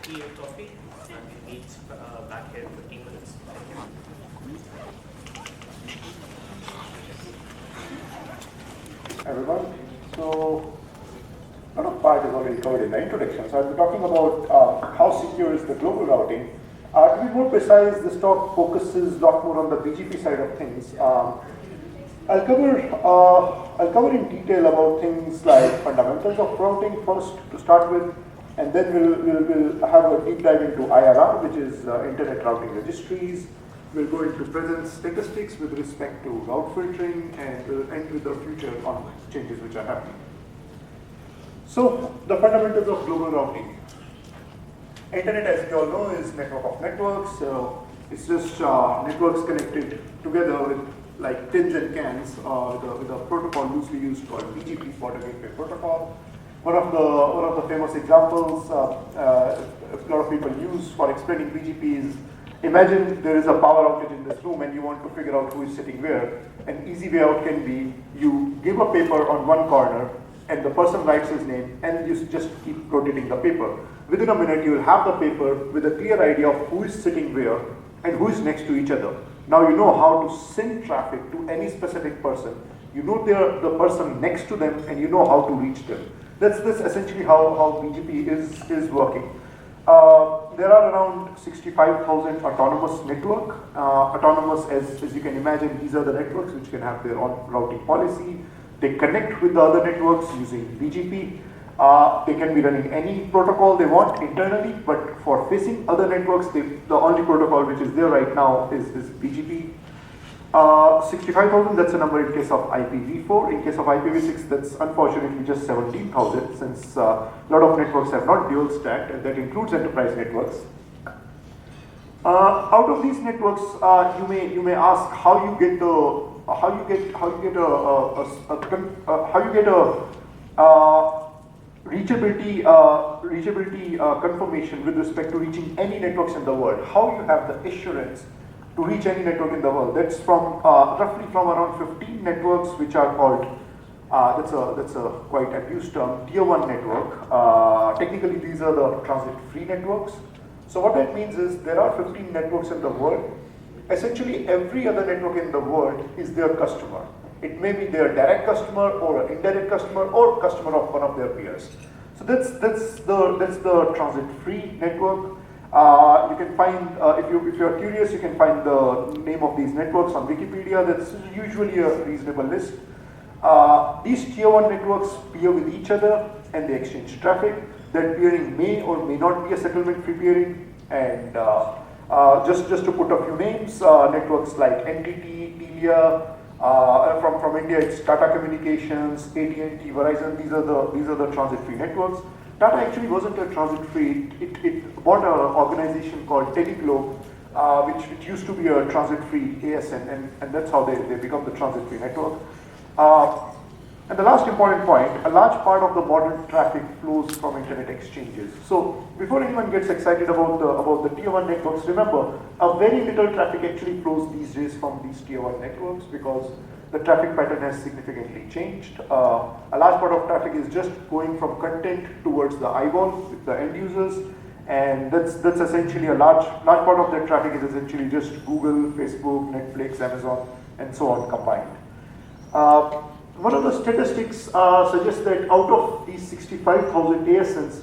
tea or coffee, and we'll meet back here in 15 minutes. Everyone, so a lot of part is already covered in the introduction. So I'll be talking about how secure is the global routing. To be more precise, this talk focuses a lot more on the BGP side of things. I'll cover in detail about things like fundamentals of routing first to start with, and then we'll have a deep dive into IRR, which is Internet Routing Registries. We'll go into present statistics with respect to route filtering, and we'll end with the future on changes which are happening. So the fundamentals of global routing. Internet, as you all know, is network of networks. So it's just networks connected together with like tins and cans with a protocol loosely used called BGP, Border Gateway Protocol. One of the famous examples a lot of people use for explaining BGP is, imagine there is a power outage in this room and you want to figure out who is sitting where. An easy way out can be you give a paper on one corner and the person writes his name and you just keep rotating the paper. Within a minute you will have the paper with a clear idea of who is sitting where and who is next to each other. Now you know how to send traffic to any specific person. You know the person next to them and you know how to reach them. That's essentially how BGP is working. There are around 65,000 autonomous network. Autonomous, as you can imagine, these are the networks which can have their own routing policy. They connect with the other networks using BGP. They can be running any protocol they want internally, but for facing other networks, the only protocol which is there right now is BGP. 65,000, that's a number in case of IPv4. In case of IPv6, that's unfortunately just 17,000, since a lot of networks have not dual stacked, and that includes enterprise networks. Out of these networks, you may ask how you get reachability confirmation with respect to reaching any networks in the world. How you have the assurance to reach any network in the world. That's from roughly from around 15 networks which are called, that's a quite abused term, tier 1 network. Technically these are the transit-free networks. So what that means is there are 15 networks in the world. Essentially every other network in the world is their customer. It may be their direct customer or an indirect customer or customer of one of their peers. So that's the transit-free network. You can find, if you're curious, you can find the name of these networks on Wikipedia. That's usually a reasonable list. These tier 1 networks peer with each other and they exchange traffic. That peering may or may not be a settlement-free peering. And just to put a few names, networks like NTT, Telia, from India it's Tata Communications, AT&T, Verizon. These are the transit-free networks. Tata actually wasn't a transit-free. It bought an organization called Teleglobe, which used to be a transit-free ASN, and that's how they become the transit-free network. And the last important point, a large part of the modern traffic flows from internet exchanges. So before anyone gets excited about the tier 1 networks, remember, a very little traffic actually flows these days from these tier 1 networks because the traffic pattern has significantly changed. A large part of traffic is just going from content towards the eyeball with the end users, and that's essentially a large part of that traffic is essentially just Google, Facebook, Netflix, Amazon, and so on combined. One of the statistics suggests that out of these 65,000 ASNs,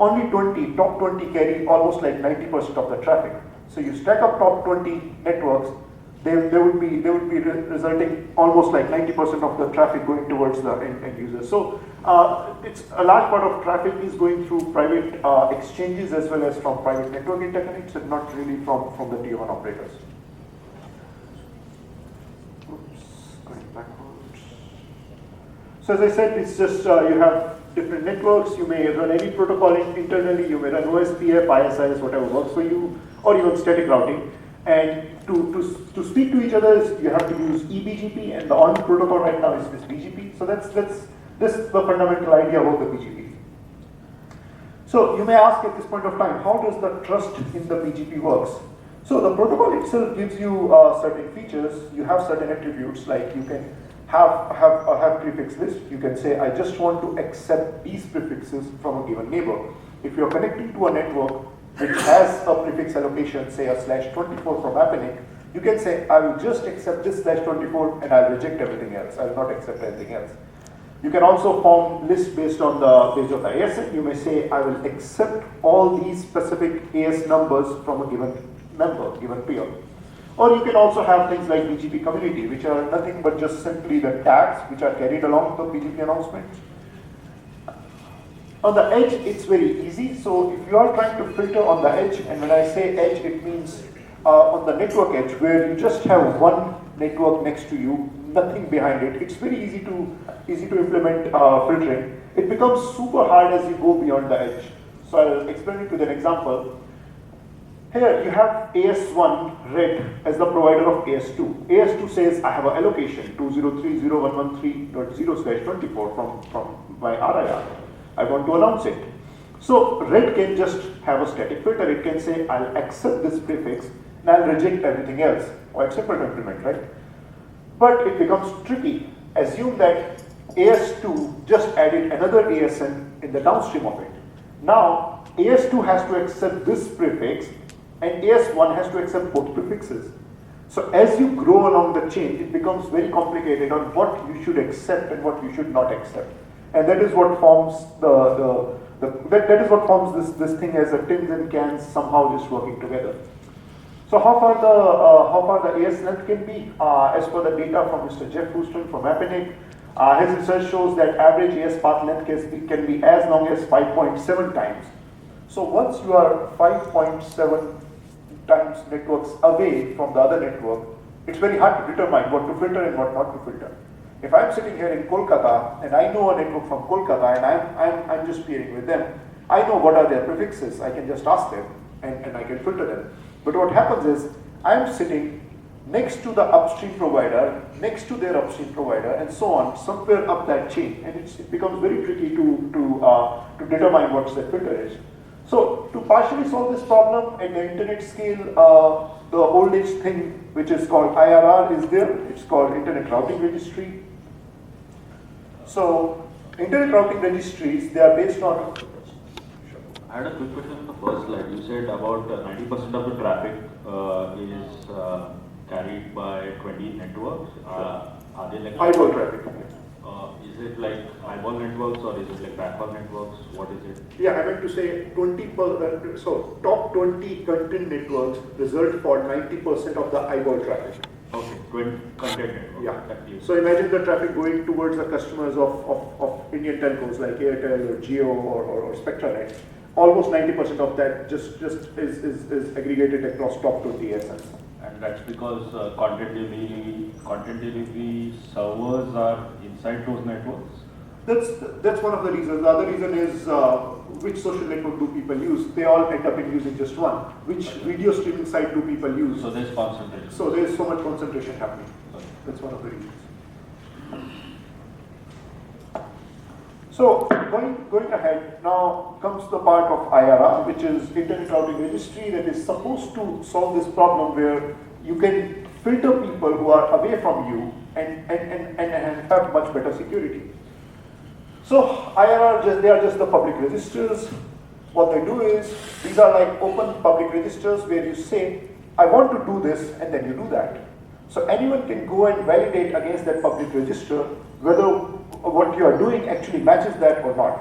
only top 20 carry almost like 90% of the traffic. So you stack up top 20 networks, they would be resulting almost like 90% of the traffic going towards the end users. So it's a large part of traffic is going through private exchanges as well as from private network interconnects, and not really from the tier 1 operators. So as I said, it's just you have different networks. You may run any protocol internally. You may run OSPF, ISIS, whatever works for you, or even static routing. And to speak to each other, you have to use eBGP, and the only protocol right now is BGP. So that's the fundamental idea about the BGP. So you may ask at this point of time, how does the trust in the BGP works? So the protocol itself gives you certain features. You have certain attributes, like you can have prefix list. You can say, I just want to accept these prefixes from a given neighbor. If you're connecting to a network which has a prefix allocation, say a /24 from Equinix, you can say, I will just accept this /24 and I'll reject everything else. I will not accept anything else. You can also form lists based on the ASN. You may say, I will accept all these specific AS numbers from a given member, given peer. Or you can also have things like BGP community, which are nothing but just simply the tags which are carried along the BGP announcements. On the edge, it's very easy. So if you are trying to filter on the edge, and when I say edge, it means on the network edge, where you just have one network next to you, nothing behind it. It's very easy to implement filtering. It becomes super hard as you go beyond the edge. So I'll explain it with an example. Here you have AS1 red as the provider of AS2. AS2 says I have an allocation 203.0.113.0/24 from my RIR. I want to announce it. So red can just have a static filter. It can say I'll accept this prefix and I'll reject everything else. Quite simple to implement, right? But it becomes tricky. Assume that AS2 just added another ASN in the downstream of it. Now AS2 has to accept this prefix and AS1 has to accept both prefixes. So as you grow along the chain, it becomes very complicated on what you should accept and what you should not accept. And that is what forms that is what forms this thing as a tins and cans somehow just working together. So how far the AS length can be? As per the data from Mr. Jeff Houston from Equinix, his research shows that average AS path length can be as long as 5.7 times. So once you are 5.7 times networks away from the other network, it's very hard to determine what to filter and what not to filter. If I'm sitting here in Kolkata and I know a network from Kolkata and I'm just peering with them, I know what are their prefixes. I can just ask them and I can filter them. But what happens is I'm sitting next to the upstream provider, next to their upstream provider, and so on, somewhere up that chain, and it becomes very tricky to determine what the filter is. So to partially solve this problem at the internet scale, the old age thing which is called IRR is there. It's called Internet Routing Registry. So Internet Routing Registries, they are based on... I had a quick question on the first slide. You said about 90% of the traffic is carried by 20 networks. Are they like eyeball traffic? Is it like eyeball networks or is it like backhaul networks? What is it? Yeah, I meant to say 20%. So top 20 content networks result for 90% of the eyeball traffic. Okay, 20 content networks. Yeah. So imagine the traffic going towards the customers of Indian telcos like Airtel or Jio or Spectranet. Almost 90% of that just is aggregated across top 20 ASNs. And that's because content delivery servers are inside those networks? That's one of the reasons. The other reason is which social network do people use? They all end up in using just one. Which video streaming site do people use? So there's concentration. So there's so much concentration happening. That's one of the reasons. So going ahead, now comes the part of IRR, which is Internet Routing Registry, that is supposed to solve this problem where you can filter people who are away from you and have much better security. So IRR, they are just the public registers. What they do is, these are like open public registers where you say, I want to do this, and then you do that. So anyone can go and validate against that public register whether what you are doing actually matches that or not.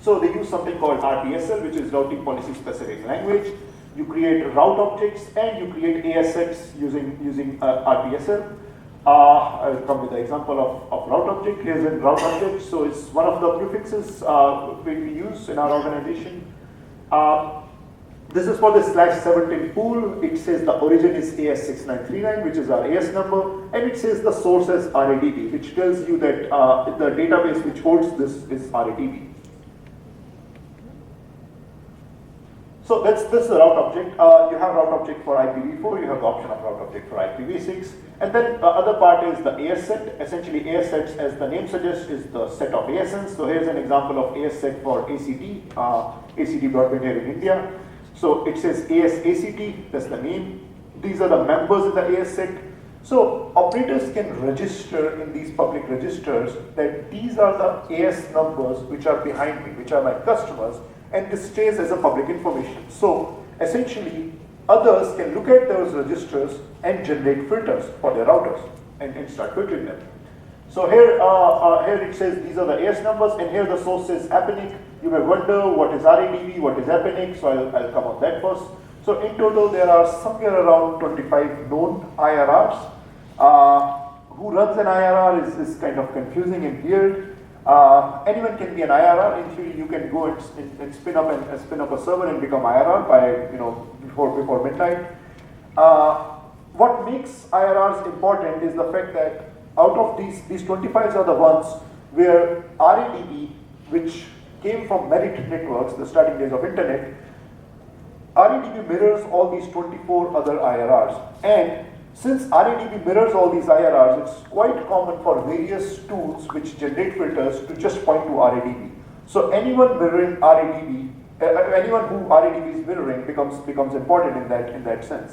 So they use something called RPSL, which is Routing Policy Specific Language. You create route objects and you create ASX using RPSL. I'll come with the example of route object. Here's a route object. So it's one of the prefixes we use in our organization. This is for the /17 pool. It says the origin is AS6939, which is our AS number, and it says the source as RADB, which tells you that the database which holds this is RADB. So that's the route object. You have route object for IPv4, you have the option of route object for IPv6, and then the other part is the AS set. Essentially, AS sets, as the name suggests, is the set of ASNs. So here's an example of AS set for ACT, ACT broadband here in India. So it says AS-ACT, that's the name. These are the members in the AS set. So operators can register in these public registers that these are the AS numbers which are behind me, which are my customers, and this stays as a public information. So essentially, others can look at those registers and generate filters for their routers and start filtering them. So here, here it says these are the AS numbers, and here the source is Equinix. You may wonder what is RADB, what is Equinix, so I'll come on that first. So in total, there are somewhere around 25 known IRRs. Who runs an IRR is kind of confusing and weird. Anyone can be an IRR. In theory, you can go and spin up a server and become IRR by before midnight. What makes IRRs important is the fact that out of these 25s are the ones where RADB, which came from Merit Networks, the starting days of internet, RADB mirrors all these 24 other IRRs. And since RADB mirrors all these IRRs, it's quite common for various tools which generate filters to just point to RADB. So anyone mirroring RADB, anyone who RADB is mirroring becomes important in that sense.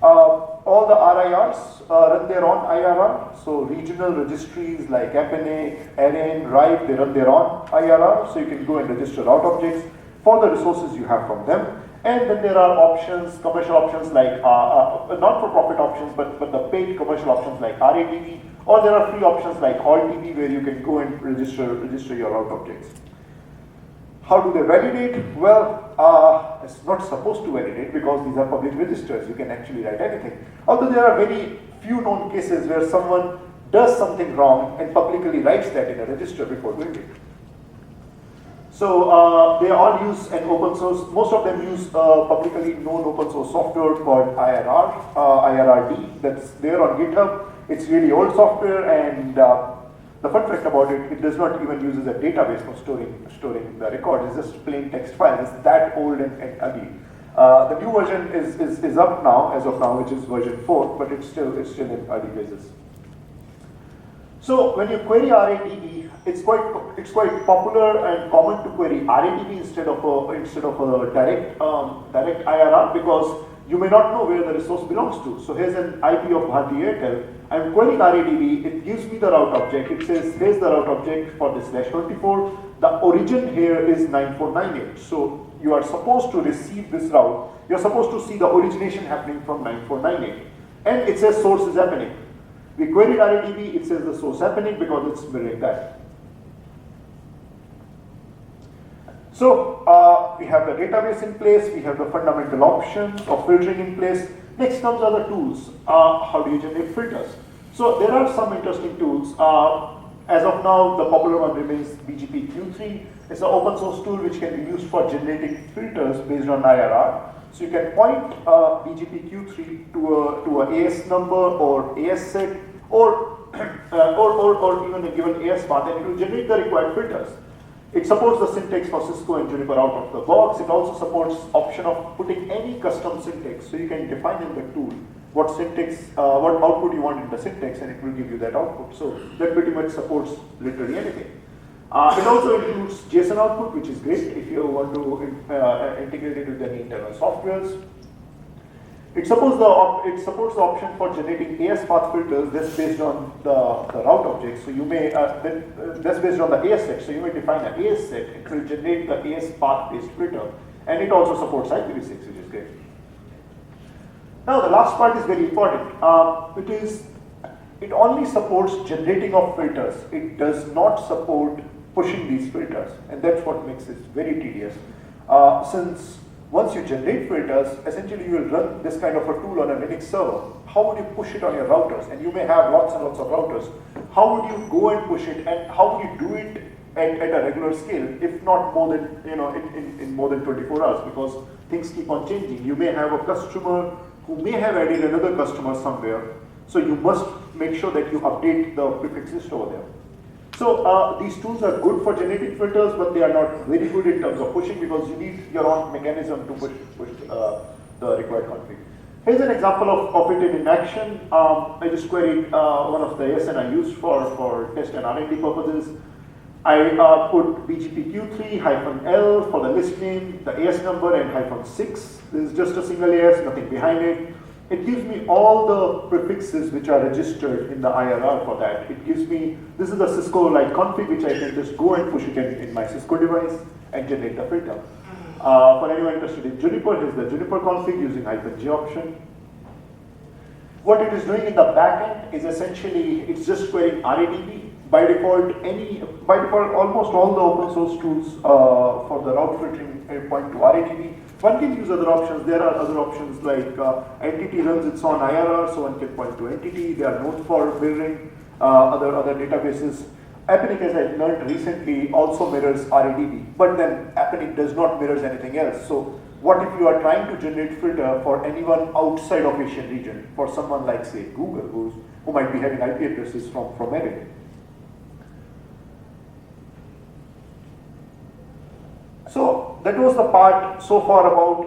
All the RIRs run their own IRR. So regional registries like Equinix, Erin, RIPE, they run their own IRR. So you can go and register route objects for the resources you have from them. And then there are options, commercial options like, not-for-profit options, but the paid commercial options like RADB, or there are free options like AllDB where you can go and register your route objects. How do they validate? Well, it's not supposed to validate because these are public registers. You can actually write anything. Although there are very few known cases where someone does something wrong and publicly writes that in a register before doing it. So they all use an open source, most of them use publicly known open source software called IRRD, that's there on GitHub. It's really old software, and the fun fact about it, it does not even use a database for storing the records. It's just plain text file. It's that old and ugly. The new version is up now, as of now, which is version 4, but it's still in early phases. So when you query RADB, it's quite popular and common to query RADB instead of a direct IRR, because you may not know where the resource belongs to. So here's an IP of Bharti Airtel. I'm querying RADB. It gives me the route object. It says here's the route object for this /24. The origin here is 9498. So you are supposed to receive this route. You're supposed to see the origination happening from 9498, and it says source is happening. We queried RADB, it says the source happening because it's mirroring that. So we have the database in place, we have the fundamental options of filtering in place. Next comes other tools. How do you generate filters? So there are some interesting tools. As of now, the popular one remains BGP-Q3. It's an open source tool which can be used for generating filters based on IRR. So you can point BGP-Q3 to a AS number or AS set or even a given AS path, and it will generate the required filters. It supports the syntax for Cisco and Juniper out of the box. It also supports option of putting any custom syntax. So you can define in the tool what syntax, what output you want in the syntax, and it will give you that output. So that pretty much supports literally anything. It also includes JSON output, which is great if you want to integrate it with any internal softwares. It supports the option for generating AS path filters that's based on the route object. So you may that's based on the AS set. So you may define an AS set. It will generate the AS path based filter, and it also supports IPv6, which is great. Now the last part is very important. It only supports generating of filters. It does not support pushing these filters, and that's what makes it very tedious. Since once you generate filters, essentially you will run this kind of a tool on a Linux server. How would you push it on your routers? And you may have lots and lots of routers. How would you go and push it, and how would you do it at a regular scale, if not more than, in more than 24 hours, because things keep on changing. You may have a customer who may have added another customer somewhere, so you must make sure that you update the prefix list over there. So these tools are good for generating filters, but they are not very good in terms of pushing, because you need your own mechanism to push the required config. Here's an example of it in action. I just queried one of the ASN I used for test and R&D purposes. I put BGP-Q3-L for the list name, the AS number, and -6. This is just a single AS, nothing behind it. It gives me all the prefixes which are registered in the IRR for that. It gives me, this is the Cisco-like config, which I can just go and push it in my Cisco device and generate the filter. For anyone interested in Juniper, here's the Juniper config using -J option. What it is doing in the backend is essentially, it's just querying RADB. By default, almost all the open source tools for the route filtering point to RADB. One can use other options. There are other options like entity runs its own IRR, so one can point to entity. They are known for mirroring other databases. Equinix, as I learned recently, also mirrors RADB, but then Equinix does not mirror anything else. So what if you are trying to generate filter for anyone outside of Asian region, for someone like, say, Google, who might be having IP addresses from America? So that was the part so far about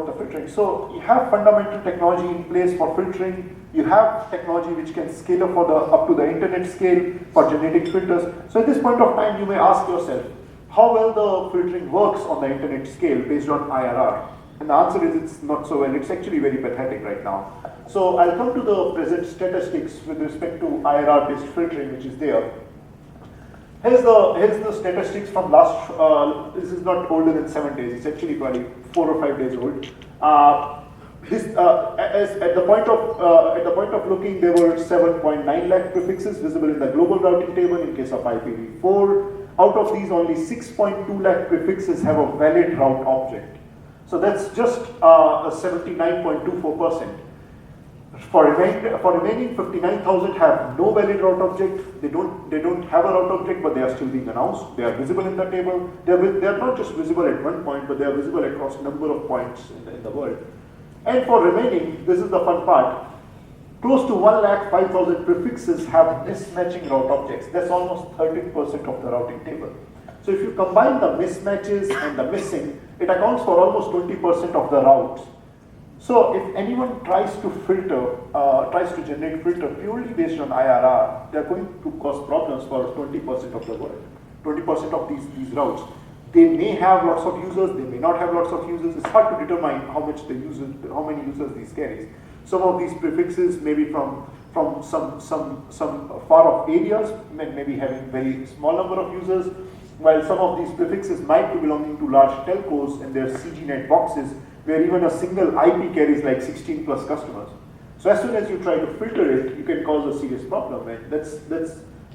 the filtering. So you have fundamental technology in place for filtering. You have technology which can scale up to the internet scale for generating filters. So at this point of time, you may ask yourself, how well the filtering works on the internet scale based on IRR? And the answer is it's not so well. It's actually very pathetic right now. So I'll come to the present statistics with respect to IRR-based filtering, which is there. Here's the statistics from last, this is not older than 7 days, it's actually probably 4 or 5 days old. At the point of looking, there were 7.9 lakh prefixes visible in the global routing table in case of IPv4. Out of these, only 6.2 lakh prefixes have a valid route object. So that's just 79.24%. For remaining 59,000 have no valid route object. They don't have a route object, but they are still being announced. They are visible in the table. They are not just visible at one point, but they are visible across a number of points in the world. And for remaining, this is the fun part. Close to 1,05,000 prefixes have mismatching route objects. That's almost 13% of the routing table. So if you combine the mismatches and the missing, it accounts for almost 20% of the routes. So if anyone tries to generate filter purely based on IRR, they're going to cause problems for 20% of the world, 20% of these routes. They may have lots of users, they may not have lots of users. It's hard to determine how many users these carries. Some of these prefixes may be from some far off areas, maybe having very small number of users, while some of these prefixes might be belonging to large telcos and their CGNet boxes, where even a single IP carries like 16 plus customers. So as soon as you try to filter it, you can cause a serious problem, and that's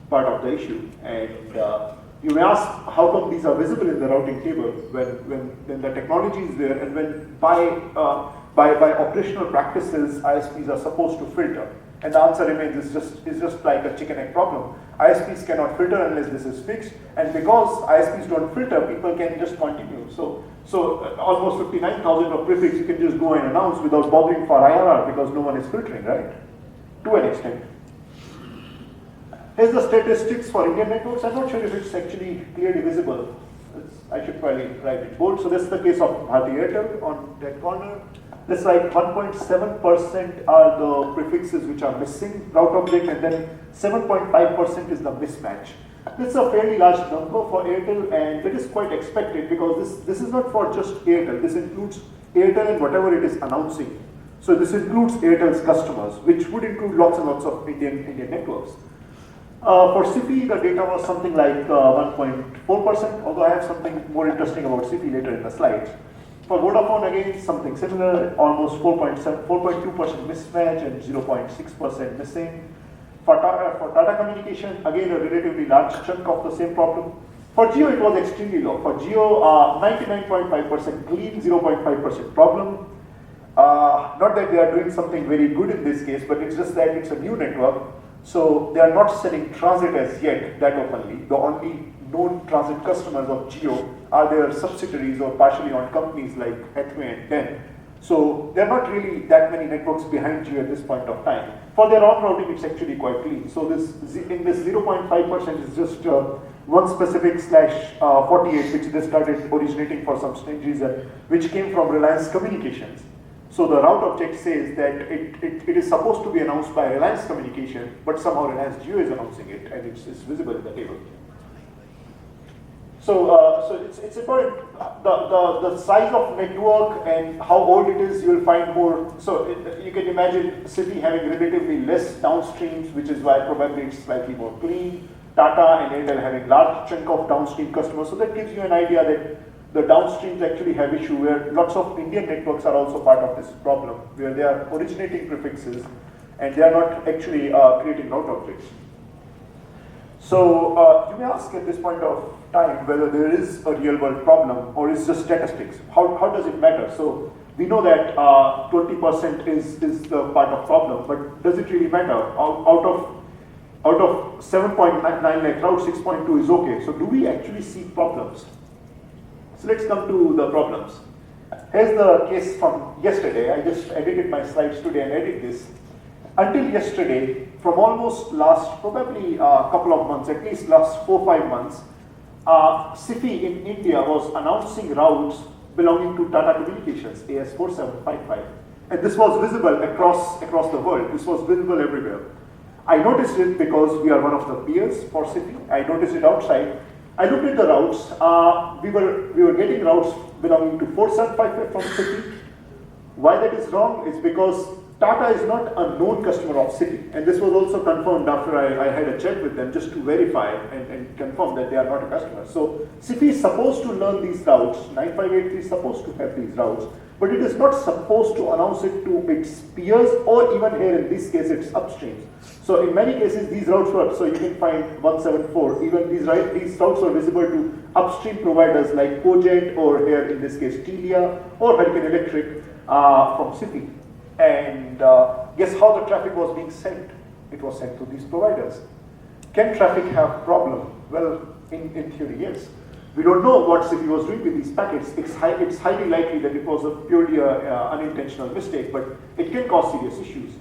part of the issue. And you may ask, how come these are visible in the routing table when the technology is there, and when by operational practices, ISPs are supposed to filter? And the answer remains, it's just like a chicken egg problem. ISPs cannot filter unless this is fixed, and because ISPs don't filter, people can just continue. So almost 59,000 of prefix you can just go and announce without bothering for IRR because no one is filtering, right? To an extent. Here's the statistics for Indian networks. I'm not sure if it's actually clearly visible. I should probably write it bold. So this is the case of BharatIX on that corner. That's like 1.7% are the prefixes which are missing route object, and then 7.5% is the mismatch. This is a fairly large number for Airtel, and that is quite expected because this is not for just Airtel. This includes Airtel and whatever it is announcing. So this includes Airtel's customers, which would include lots and lots of Indian networks. For CP, the data was something like 1.4%, although I have something more interesting about CP later in the slides. For Vodafone, again, something similar, almost 4.2% mismatch and 0.6% missing. For Tata Communication, again, a relatively large chunk of the same problem. For Jio, it was extremely low. For Jio, 99.5% clean, 0.5% problem. Not that they are doing something very good in this case, but it's just that it's a new network. So they are not selling transit as yet that openly. The only known transit customers of Jio are their subsidiaries or partially owned companies like Hathway and Den. So there are not really that many networks behind Jio at this point of time. For their own routing, it's actually quite clean. So in this 0.5% is just one specific /48, which they started originating for some strange reason, which came from Reliance Communications. So the route object says that it is supposed to be announced by Reliance Communication, but somehow Reliance Jio is announcing it, and it's visible in the table. So it's important. The size of network and how old it is, you will find more. So you can imagine City having relatively less downstreams, which is why probably it's slightly more clean. Tata and Airtel having large chunk of downstream customers. So that gives you an idea that the downstreams actually have issue where lots of Indian networks are also part of this problem, where they are originating prefixes and they are not actually creating route objects. So you may ask at this point of time whether there is a real world problem or is just statistics. How does it matter? So we know that 20% is the part of problem, but does it really matter? Out of 7.9 lakh routes, 6.2 is okay. So do we actually see problems? So let's come to the problems. Here's the case from yesterday. I just edited my slides today and edited this. Until yesterday, from almost last probably a couple of months, at least last 4-5 months, SIFI in India was announcing routes belonging to Tata Communications, AS4755. And this was visible across the world. This was visible everywhere. I noticed it because we are one of the peers for SIFI. I noticed it outside. I looked at the routes. We were getting routes belonging to 4755 from SIFI. Why that is wrong is because Tata is not a known customer of SIFI, and this was also confirmed after I had a chat with them just to verify and confirm that they are not a customer. So SIFI is supposed to learn these routes, 9583 is supposed to have these routes, but it is not supposed to announce it to its peers or even here in this case its upstreams. So in many cases these routes were, so you can find 174, even these routes are visible to upstream providers like Cogent or here in this case Telia or Hurricane Electric from SIFI. And guess how the traffic was being sent? It was sent to these providers. Can traffic have problem? Well, in theory, yes. We don't know what SIFI was doing with these packets. It's highly likely that it was a purely unintentional mistake, but it can cause serious issues.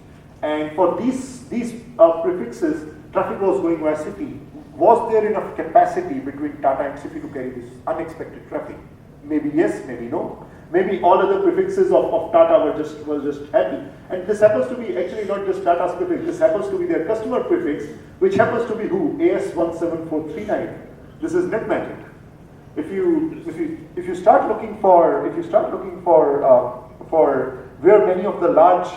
And for these prefixes, traffic was going via SIFI. Was there enough capacity between Tata and SIFI to carry this unexpected traffic? Maybe yes, maybe no. Maybe all other prefixes of Tata were just happy. And this happens to be actually not just Tata's prefix, this happens to be their customer prefix, which happens to be who? AS17439. This is NetMagic. If you start looking for where many of the large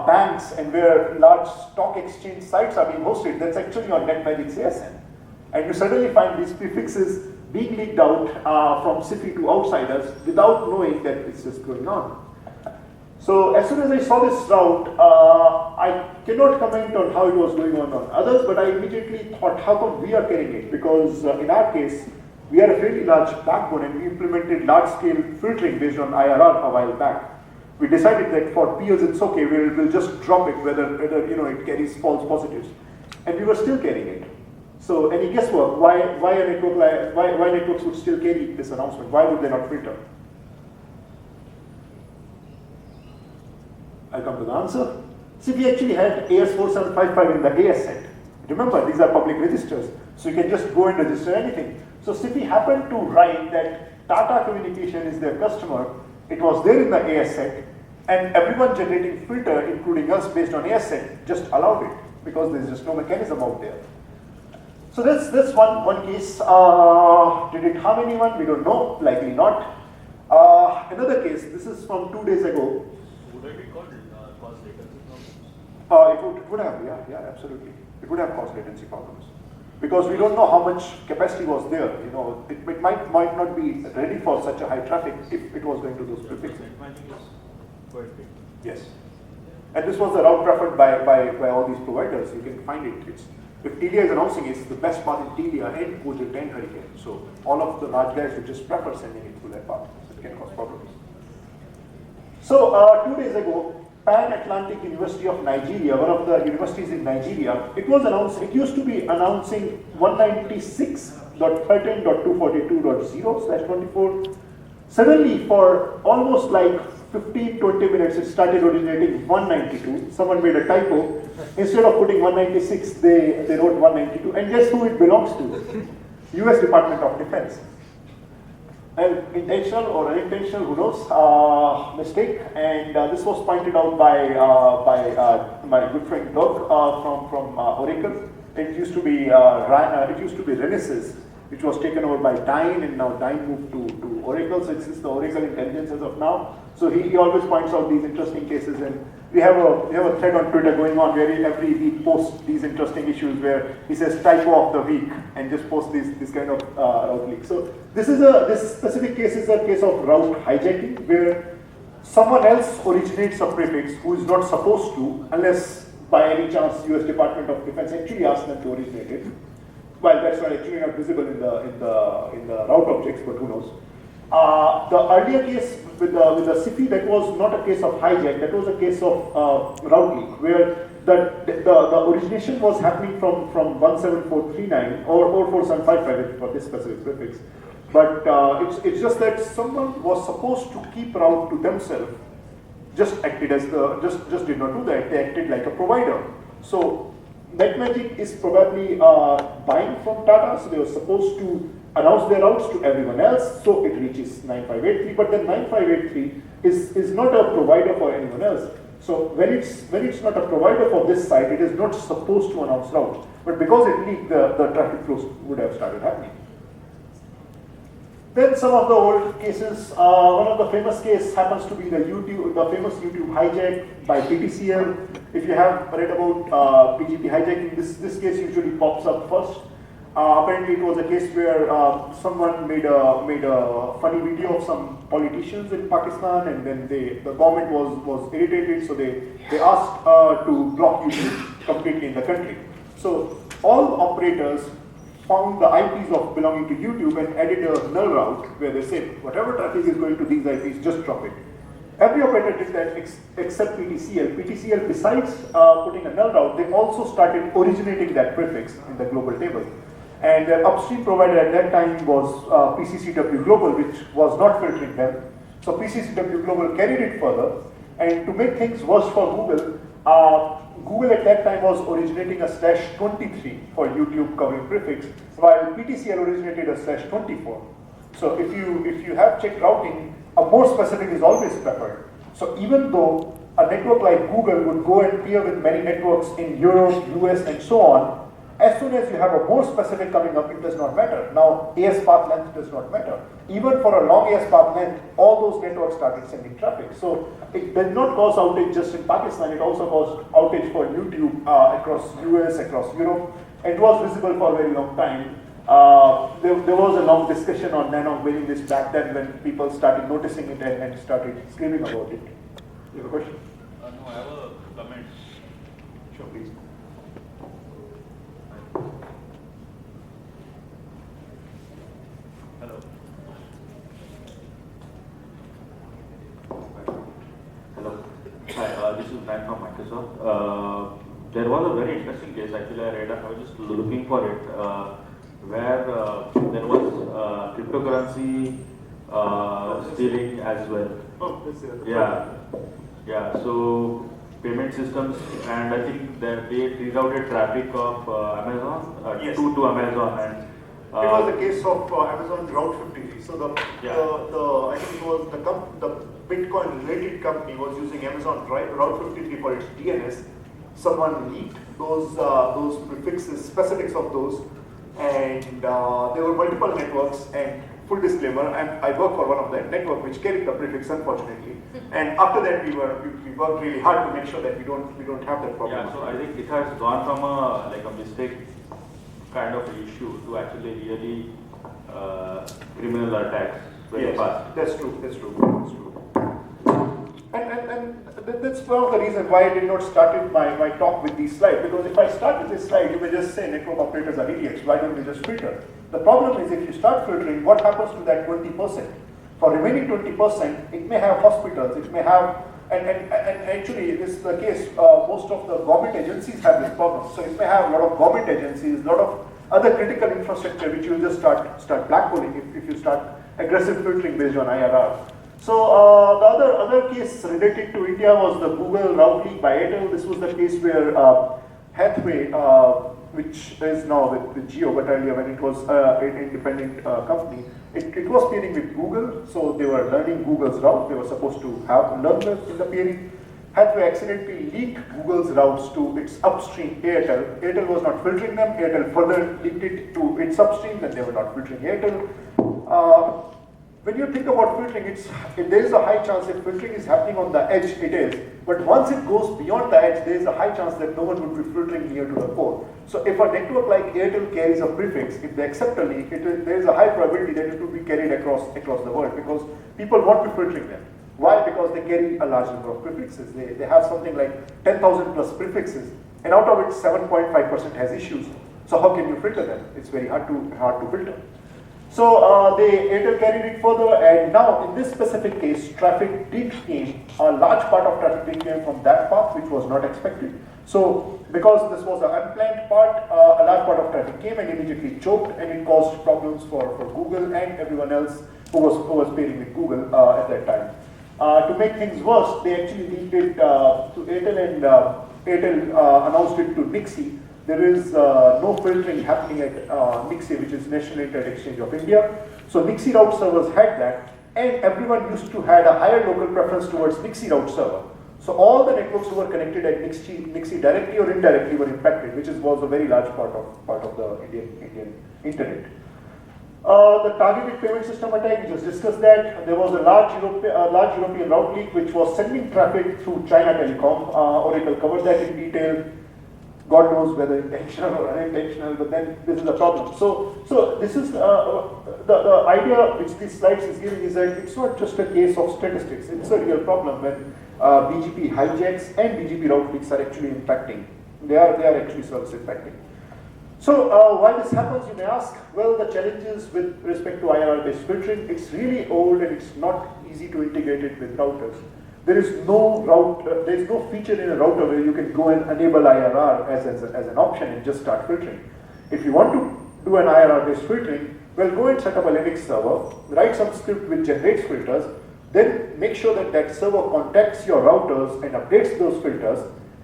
banks and where large stock exchange sites are being hosted, that's actually on NetMagic's ASN. And you suddenly find these prefixes being leaked out from SIFI to outsiders without knowing that this is going on. So as soon as I saw this route, I cannot comment on how it was going on others, but I immediately thought, how come we are carrying it? Because in our case, we are a fairly large backbone and we implemented large-scale filtering based on IRR a while back. We decided that for peers it's okay, we'll just drop it whether it carries false positives. And we were still carrying it. So any guesswork, why networks would still carry this announcement? Why would they not filter? I'll come to the answer. See, we actually had AS4755 in the AS set. Remember, these are public registers, so you can just go and register anything. So SIFI happened to write that Tata Communication is their customer. It was there in the AS set, and everyone generating filter, including us based on AS set, just allowed it because there's just no mechanism out there. So that's one case. Did it harm anyone? We don't know. Likely not. Another case. This is from 2 days ago. Would it be called cause latency problems? It would have. Yeah, absolutely. It would have caused latency problems because we don't know how much capacity was there. It might not be ready for such a high traffic if it was going to those prefixes. Quite big. Yes. And this was the route preferred by all these providers. You can find it. If Telia is announcing it's the best path in Telia and Cogent and Hurricane. So all of the large guys would just prefer sending it through that path. So it can cause problems. So 2 days ago, Pan Atlantic University of Nigeria, one of the universities in Nigeria, it used to be announcing 196.13.242.0/24. Suddenly for almost like 15-20 minutes, it started originating 192. Someone made a typo. Instead of putting 196, they wrote 192. And guess who it belongs to? US Department of Defense. And intentional or unintentional, who knows, mistake. And this was pointed out by my good friend Doug from Oracle. It used to be Renesas. which was taken over by Dyn, and now Dyn moved to Oracle, so it's the Oracle Intelligence as of now. So he always points out these interesting cases, and we have a thread on Twitter going on where every week posts these interesting issues where he says typo of the week and just posts this kind of route leak. So this specific case is a case of route hijacking where someone else originates a prefix who is not supposed to, unless by any chance US Department of Defense actually asks them to originate it. Well, that's not actually not visible in the route objects, but who knows. The earlier case with the SIFI, that was not a case of hijack, that was a case of route leak, where the origination was happening from 17439 or 4755 for this specific prefix. But it's just that someone was supposed to keep route to themselves, just acted as just did not do that. They acted like a provider. So NetMagic is probably buying from Tata, so they were supposed to announce their routes to everyone else, so it reaches 9583. But then 9583 is not a provider for anyone else. So when it's not a provider for this site, it is not supposed to announce routes. But because it leaked, the traffic flows would have started happening. Then some of the old cases, one of the famous case happens to be the famous YouTube hijack by PTCL. If you have read about PGP hijacking, this case usually pops up first. Apparently it was a case where someone made a funny video of some politicians in Pakistan, and then the government was irritated, so they asked to block YouTube completely in the country. So all operators found the IPs of belonging to YouTube and added a null route where they said whatever traffic is going to these IPs, just drop it. Every operator did that except PTCL. PTCL, besides putting a null route, they also started originating that prefix in the global table. And their upstream provider at that time was PCCW Global, which was not filtering well. So PCCW Global carried it further. And to make things worse for Google, Google at that time was originating a /23 for YouTube covering prefix, while PTCL originated a /24. So if you have checked routing, a more specific is always preferred. So even though a network like Google would go and peer with many networks in Europe, US, and so on, as soon as you have a more specific coming up, it does not matter. Now, AS path length does not matter. Even for a long AS path length, all those networks started sending traffic. So it did not cause outage just in Pakistan, it also caused outage for YouTube across US, across Europe. It was visible for a very long time. There was a long discussion on Nano winning this back then when people started noticing it and started screaming about it. You have a question? No, I have a comment. Sure, please. Hello. Hello. Hi, this is Matt from Microsoft. There was a very interesting case actually I read. I was just looking for it, where there was cryptocurrency stealing as well. Oh, that's it. Yeah. So payment systems, and I think that they rerouted traffic of Amazon Yes. to Amazon, and it was the case of Amazon Route 53. So I think it was the Bitcoin related company was using Amazon Route 53 for its DNS. Someone leaked those prefixes, specifics of those, and there were multiple networks. And full disclaimer, I work for one of that network which carried the prefix, unfortunately. And after that, we worked really hard to make sure that we don't have that problem. Yeah, so I think it has gone from a mistake kind of issue to actually really criminal attacks very fast. That's true. And that's one of the reasons why I did not start my talk with these slides, because if I start with this slide, you may just say network operators are idiots, why don't we just filter? The problem is if you start filtering, what happens to that 20%? For remaining 20%, it may have hospitals, it may have, and actually this is the case, most of the government agencies have this problem. So it may have a lot of government agencies, a lot of other critical infrastructure which you will just start blackballing if you start aggressive filtering based on IRR. So the other case related to India was the Google route leak by Airtel. This was the case where Hathway, which is now with Jio, but earlier when it was an independent company, it was peering with Google. So they were learning Google's route. They were supposed to have learned in the peering. had to accidentally leak Google's routes to its upstream Airtel. Airtel was not filtering them. Airtel further leaked it to its upstream, and they were not filtering Airtel. When you think about filtering, there is a high chance if filtering is happening on the edge, it is. But once it goes beyond the edge, there is a high chance that no one would be filtering near to the core. So if a network like Airtel carries a prefix, if they accept a leak, there is a high probability that it will be carried across the world because people won't be filtering them. Why? Because they carry a large number of prefixes. They have something like 10,000 plus prefixes, and out of it, 7.5% has issues. So how can you filter them? It's very hard to filter. So Airtel carried it further, and now in this specific case, traffic did came, a large part of traffic came from that path, which was not expected. So because this was an unplanned part, a large part of traffic came and immediately choked, and it caused problems for Google and everyone else who was pairing with Google at that time. To make things worse, they actually leaked it to Airtel, and Airtel announced it to Nixie. There is no filtering happening at Nixie, which is National Internet Exchange of India. So Nixie route servers had that, and everyone used to had a higher local preference towards Nixie route server. So all the networks who were connected at Nixie directly or indirectly were impacted, which was a very large part of the Indian internet. The targeted payment system attack, we just discussed that. There was a large European route leak which was sending traffic through China Telecom. Oracle covered that in detail. God knows whether intentional or unintentional, but then this is the problem. So this is the idea which these slides is giving is that it's not just a case of statistics. It's a real problem when BGP hijacks and BGP route leaks are actually impacting. They are actually service impacting. So why this happens, you may ask. Well, the challenges with respect to IRR-based filtering, it's really old and it's not easy to integrate it with routers. There is no feature in a router where you can go and enable IRR as an option and just start filtering. If you want to do an IRR-based filtering, well, go and set up a Linux server, write some script which generates filters, then make sure that that server contacts your routers and updates those filters,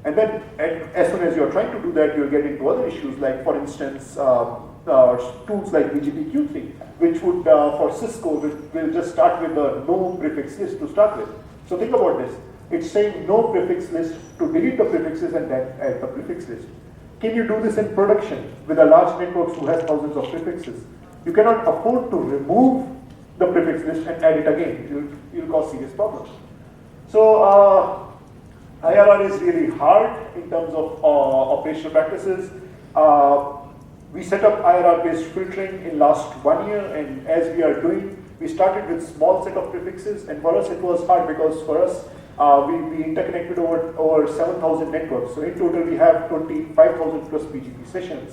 and then as soon as you're trying to do that, you'll get into other issues like, for instance, tools like BGP Q3, which would, for Cisco, will just start with the no prefix list to start with. So think about this. It's saying no prefix list to delete the prefixes and then add the prefix list. Can you do this in production with a large network who has thousands of prefixes? You cannot afford to remove the prefix list and add it again. You'll cause serious problems. So IRR is really hard in terms of operational practices. We set up IRR-based filtering in last 1 year, and as we are doing, we started with small set of prefixes, and for us it was hard because for us, we interconnected over 7,000 networks. So in total, we have 25,000 plus BGP sessions.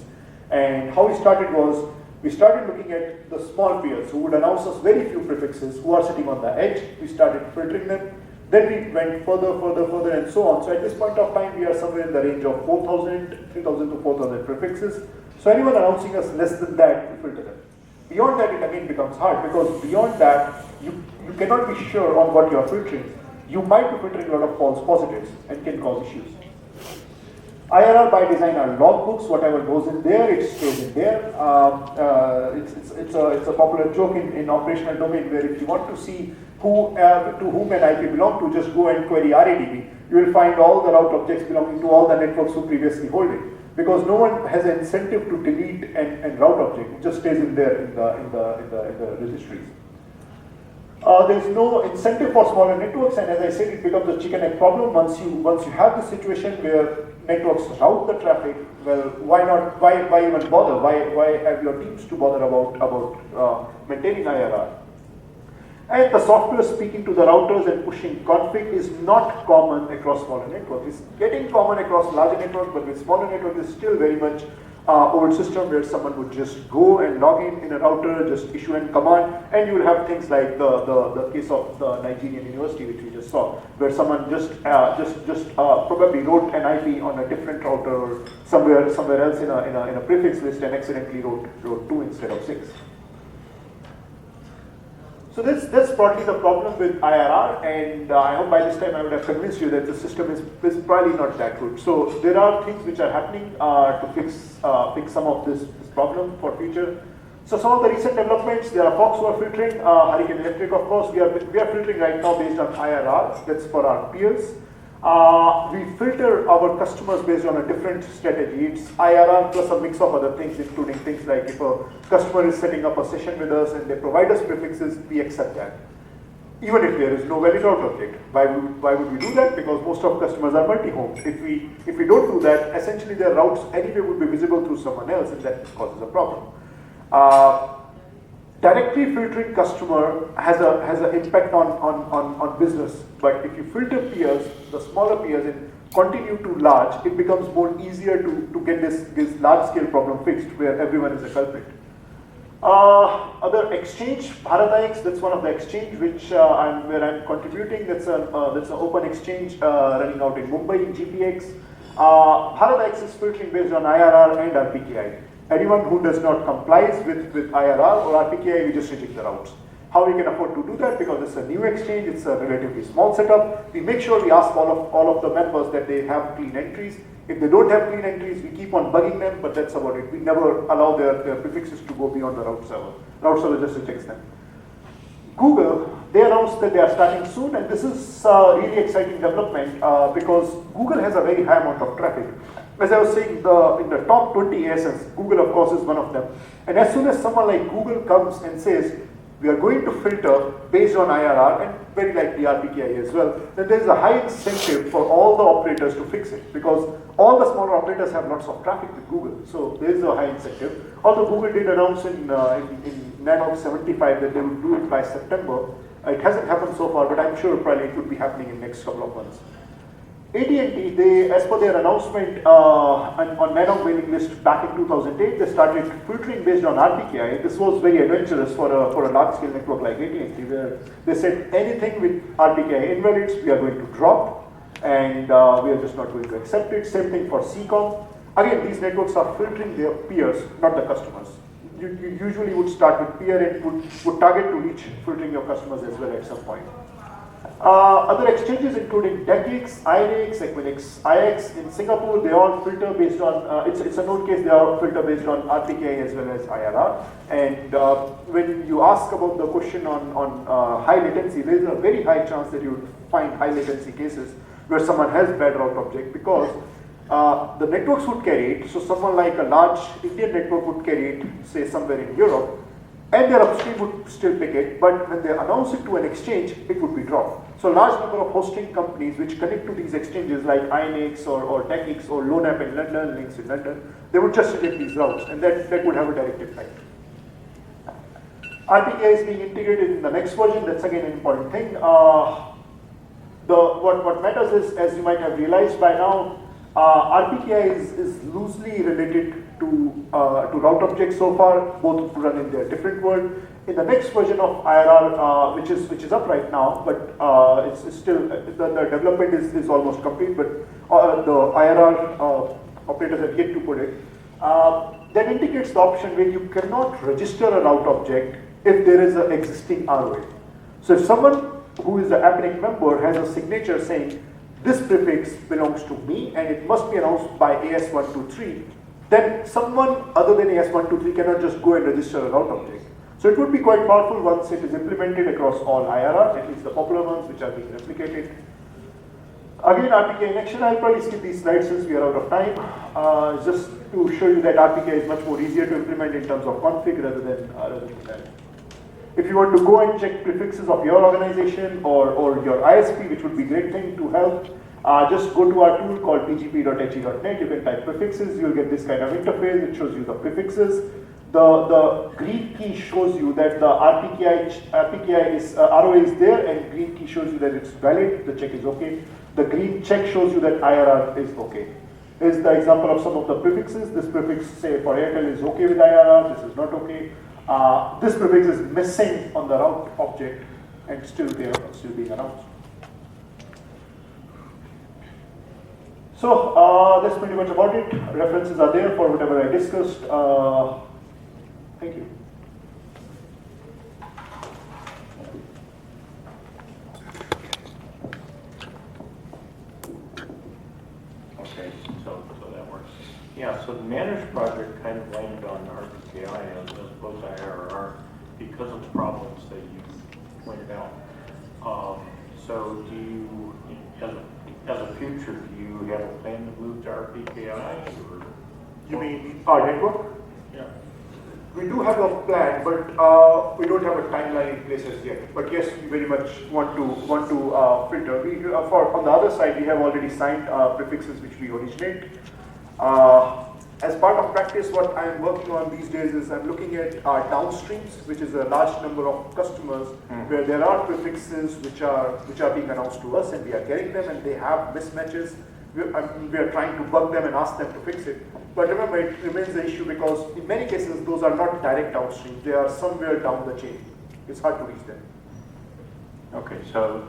And how we started was, we started looking at the small peers who would announce us very few prefixes who are sitting on the edge. We started filtering them. Then we went further, and so on. So at this point of time, we are somewhere in the range of 3,000 to 4,000 prefixes. So anyone announcing us less than that, we filter them. Beyond that, it again becomes hard because beyond that, you cannot be sure on what you are filtering. You might be filtering a lot of false positives and can cause issues. IRR by design are logbooks. Whatever goes in there, it stays in there. It's a popular joke in operational domain where if you want to see to whom an IP belongs to, just go and query RADB. You will find all the route objects belonging to all the networks who previously hold it. Because no one has an incentive to delete and route object. It just stays in there in the registries. There is no incentive for smaller networks, and as I said, it becomes a chicken egg problem. Once you have the situation where networks route the traffic, well, why not? Why even bother? Why have your teams to bother about maintaining IRR? And the software speaking to the routers and pushing config is not common across smaller networks. It's getting common across larger networks, but with smaller networks, it's still very much old system where someone would just go and log in a router, just issue a command, and you will have things like the case of the Nigerian university, which we just saw, where someone just probably wrote an IP on a different router or somewhere else in a prefix list and accidentally wrote 2 instead of 6. So that's broadly the problem with IRR, and I hope by this time I would have convinced you that the system is probably not that good. So there are things which are happening to fix some of this problem for future. So some of the recent developments, there are folks who are filtering, Hurricane Electric of course, we are filtering right now based on IRR, that's for our peers. We filter our customers based on a different strategy. It's IRR plus a mix of other things, including things like if a customer is setting up a session with us and they provide us prefixes, we accept that. Even if there is no valid route object. Why would we do that? Because most of customers are multi-home. If we don't do that, essentially their routes anyway would be visible through someone else, and that causes a problem. Directly filtering customer has an impact on business, but if you filter peers, the smaller peers, and continue to large, it becomes more easier to get this large scale problem fixed where everyone is a culprit. Other exchange, BharatIX, that's one of the exchange where I'm contributing. That's an open exchange running out in Mumbai, GPX. BharatIX is filtering based on IRR and RPKI. Anyone who does not complies with IRR or RPKI, we just reject the routes. How we can afford to do that? Because it's a new exchange, it's a relatively small setup. We make sure we ask all of the members that they have clean entries. If they don't have clean entries, we keep on bugging them, but that's about it. We never allow their prefixes to go beyond the route server. Route server just rejects them. Google, they announced that they are starting soon, and this is a really exciting development because Google has a very high amount of traffic. As I was saying, in the top 20 ASNs, Google of course is one of them. And as soon as someone like Google comes and says, we are going to filter based on IRR and very likely RPKI as well, then there is a high incentive for all the operators to fix it because all the smaller operators have lots of traffic with Google. So there is a high incentive. Although Google did announce in Nov13-1615 that they will do it by September. It hasn't happened so far, but I'm sure probably it would be happening in the next couple of months. AT&T, they, as per their announcement on NANOG mailing list back in 2008, they started filtering based on RPKI. This was very adventurous for a large-scale network like AT&T, where they said anything with RPKI invalids, we are going to drop, and we are just not going to accept it. Same thing for CCOM. Again, these networks are filtering their peers, not the customers. You usually would start with peer and would target to reach filtering your customers as well at some point. Other exchanges including DECIX, IRIX, Equinix, IX in Singapore, they all filter based on, it's a node case, they all filter based on RPKI as well as IRR. And when you ask about the question on high latency, there is a very high chance that you would find high latency cases where someone has bad route object because the networks would carry it. So someone like a large Indian network would carry it, say somewhere in Europe, and their upstream would still pick it, but when they announce it to an exchange, it would be dropped. So a large number of hosting companies which connect to these exchanges like INX or DECIX or LoNAP in London, Links in London, they would just reject these routes, and that would have a direct impact. RPKI is being integrated in the next version. That's again an important thing. What matters is, as you might have realized by now, RPKI is loosely related to route objects so far, both run in their different world. In the next version of IRR, which is up right now, but it's still, the development is almost complete, but the IRR operators have yet to put it. That indicates the option where you cannot register a route object if there is an existing ROA. So if someone who is the AppNIC member has a signature saying, this prefix belongs to me and it must be announced by AS123, then someone other than AS123 cannot just go and register a route object. So it would be quite powerful once it is implemented across all IRR, at least the popular ones which are being replicated. Again, RPKI in action. I'll probably skip these slides since we are out of time. Just to show you that RPKI is much more easier to implement in terms of config rather than that. If you want to go and check prefixes of your organization or your ISP, which would be a great thing to help, just go to our tool called pgp.he.net. You can type prefixes. You'll get this kind of interface. It shows you the prefixes. The green key shows you that the RPKI is ROA is there, and green key shows you that it's valid. The check is okay. The green check shows you that IRR is okay. Here's the example of some of the prefixes. This prefix, say for Airtel, is okay with IRR. This is not okay. This prefix is missing on the route object and still there, still being announced. So that's pretty much about it. References are there for whatever I discussed. Thank you. Okay, so that works. Yeah, so the managed project kind of landed on RPKI as opposed to IRR because of the problems that you pointed out. So do you, as a we have a plan to move to RPKI? Or? You mean our network? Yeah. We do have a plan, but we don't have a timeline in place as yet. But yes, we very much want to filter. We on the other side, we have already signed prefixes which we originate. As part of practice, what I am working on these days is I'm looking at our downstreams, which is a large number of customers where there are prefixes which are being announced to us, and we are getting them, and they have mismatches. We are trying to bug them and ask them to fix it. But remember, it remains an issue because in many cases, those are not direct downstream. They are somewhere down the chain. It's hard to reach them. Okay, so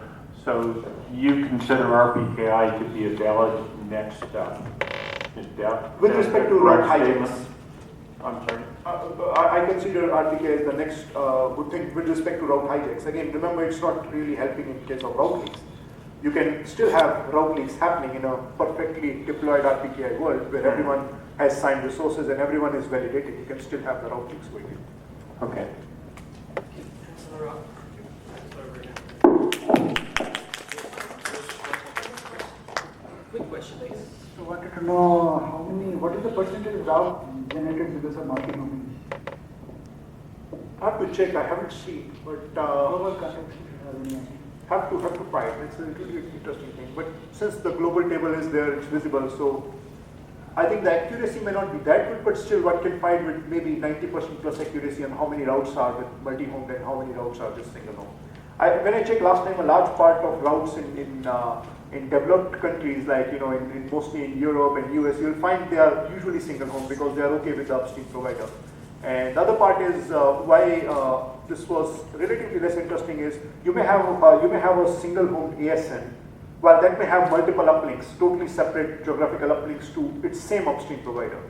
you consider RPKI to be a valid next step? With respect to route hijacks, I'm sorry? I consider RPKI as the next good thing with respect to route hijacks. Again, remember, it's not really helping in case of route leaks. You can still have route leaks happening in a perfectly deployed RPKI world where everyone has signed resources and everyone is validated. You can still have the route leaks going in. Okay. Quick question, please. So I wanted to know what is the percentage of route generated because of multi-homing? I have to check. I haven't seen, but Global context, have to try it. It's a really interesting thing. But since the global table is there, it's visible. So I think the accuracy may not be that good, but still one can find with maybe 90% plus accuracy on how many routes are with multi-homed and how many routes are just single home. When I checked last time, a large part of routes in developed countries, like mostly in Europe and US, you'll find they are usually single home because they are okay with the upstream provider. And the other part is why this was relatively less interesting is you may have a single home ASN, while that may have multiple uplinks, totally separate geographical uplinks to its same upstream provider.